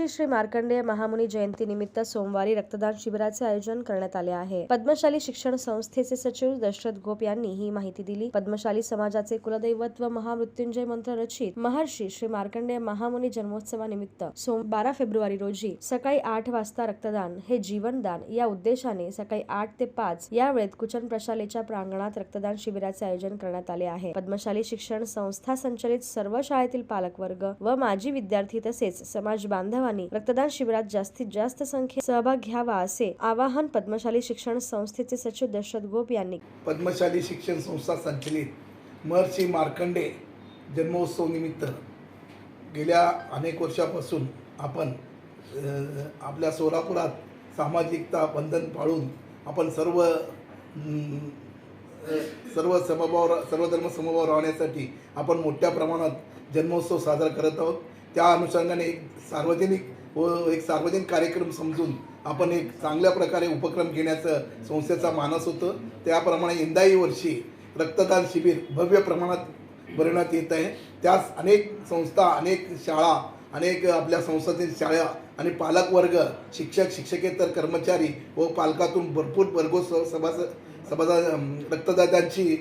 श्री मार्कंडेय महामुनी जयंती निमित्त सोमवारी रक्तदान शिबिराचे आयोजन करण्यात आले आहे। पद्मशाली शिक्षण संस्थेचे सचिव दशरथ गोप यांनी ही माहिती दिली। पद्मशाली समाजाचे कुलदैवत व महामृत्युंजय मंत्र रचित महर्षी श्री मार्कंडेय महामुनी जन्मोत्सवानिमित्त 12 फेब्रुवारी रोजी सकाळी 8 वाजता रक्तदान हे जीवनदान या उद्देशाने सकाळी 8 ते 5 या वेळेत कुचन प्रशालेच्या प्रांगणात रक्तदान शिबिराचे आयोजन करण्यात आले आहे। पद्मशाली शिक्षण संस्था संचलित सर्व शाळेतील पालकवर्ग व माजी विद्यार्थी तसेच समाज बांधवांनी रक्तदान शिबिरात जास्तीत जास्त संख्येत सहभाग घ्यावा असे आवाहन पद्मशाली शिक्षण संस्थेचे सचिव दशरथ गोप यांनी। पद्मशाली शिक्षण संस्था संचलित महर्षी मार्कंडेय जन्मोत्सव निमित्त गेल्या अनेक वर्षापासून आपण आपल्या सोलापुरात सामाजिकता बंधन पाळून आपण सर्व धर्म समभाव राहण्यासाठी आपण मोठ्या प्रमाणात जन्मोत्सव साजरा करत आहोत। त्या अनुषंगाने एक सार्वजनिक कार्यक्रम समजून आपण एक चांगल्या प्रकारे उपक्रम घेण्याचं संस्थेचा मानस होतं। त्याप्रमाणे यंदाही वर्षी रक्तदान शिबिर भव्य प्रमाणात भरवण्यात येत आहे। त्यास अनेक संस्था, अनेक शाळा, अनेक आपल्या संस्थेतील शाळा आणि पालकवर्ग, शिक्षक, शिक्षकेतर कर्मचारी व पालकातून भरपूर रक्तदात्यांची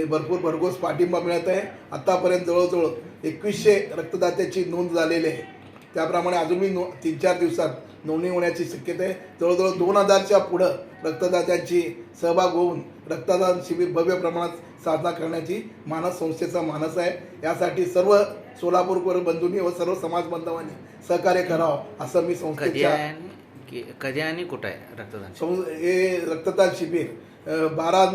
भरघोस पाठिंबा मिळत आहे। आतापर्यंत जवळजवळ 2100 रक्तदात्याची नोंद झालेली आहे। त्याप्रमाणे अजूनही 3-4 दिवसात नोंदणी होण्याची शक्यता आहे। जवळजवळ 2000च्या पुढं रक्तदात्यांची सहभाग होऊन रक्तदान शिबिर भव्य प्रमाणात साजरा करण्याची संस्थेचा मानस आहे। यासाठी सर्व सोलापूरकर बंधूंनी व सर्व समाज बांधवांनी सहकार्य करावं असं मी संस्थेच्या कधी आणि कुठे आहे रक्तदान हे रक्तदान शिबिर 12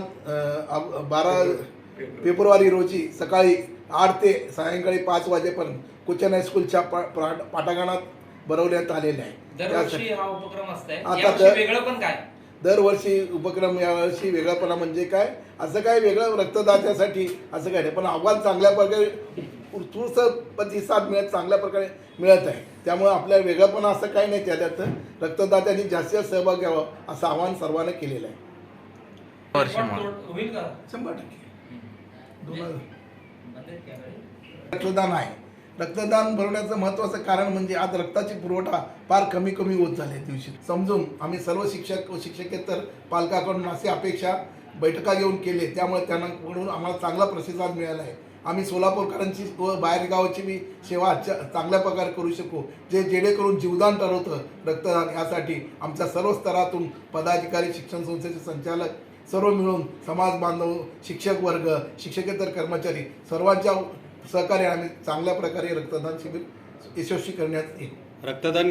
फेब्रुवारी रोजी सकाळी 8 ते सायंकाळी 5 वाजेपर्यंत कुचन हायस्कूलच्या पाठांगणात भरवण्यात आलेले आहे। दरवर्षी हा उपक्रम असतंय, यावर्षी वेगळं पण काय? दरवर्षी उपक्रम यावर्षी वेगळापणा म्हणजे काय, असं काय वेगळं रक्तदात्यासाठी असं काय नाही, पण आव्हान चांगल्या प्रकारे उत्स्फूर्त प्रतिसाद चांगल्या प्रकारे मिळत आहे। त्यामुळे आपल्या वेगळंपणा असं काही नाही, त्याच्यात रक्तदात्यांनी जास्तीत सहभाग घ्यावा असं आवाहन सर्वांना केलेलं आहे। 100% रक्तदान आहे। रक्तदान भरवण्याचं महत्त्वाचं कारण म्हणजे आज रक्ताची पुरवठा फार कमी होत झाली दिवशी समजून आम्ही सर्व शिक्षक व शिक्षकेतर पालकाकडून अशी अपेक्षा बैठका घेऊन केले। त्यामुळे त्यांना आम्हाला चांगला प्रतिसाद मिळाला आहे। आम्ही सोलापूरकरांची व बाहेरगावाची बी सेवा चांगल्या प्रकारे करू शकू, जेणेकरून जीवदान ठरवतं रक्तदान। यासाठी आमच्या सर्व स्तरातून पदाधिकारी, शिक्षण संस्थेचे संचालक सर्व मिळून समाज बांधव, शिक्षक वर्ग, शिक्षकेतर कर्मचारी सर्वांच्या सहकार्याने आम्ही चांगल्या प्रकारे रक्तदान शिबिर यशस्वी करण्यात येईल। रक्तदान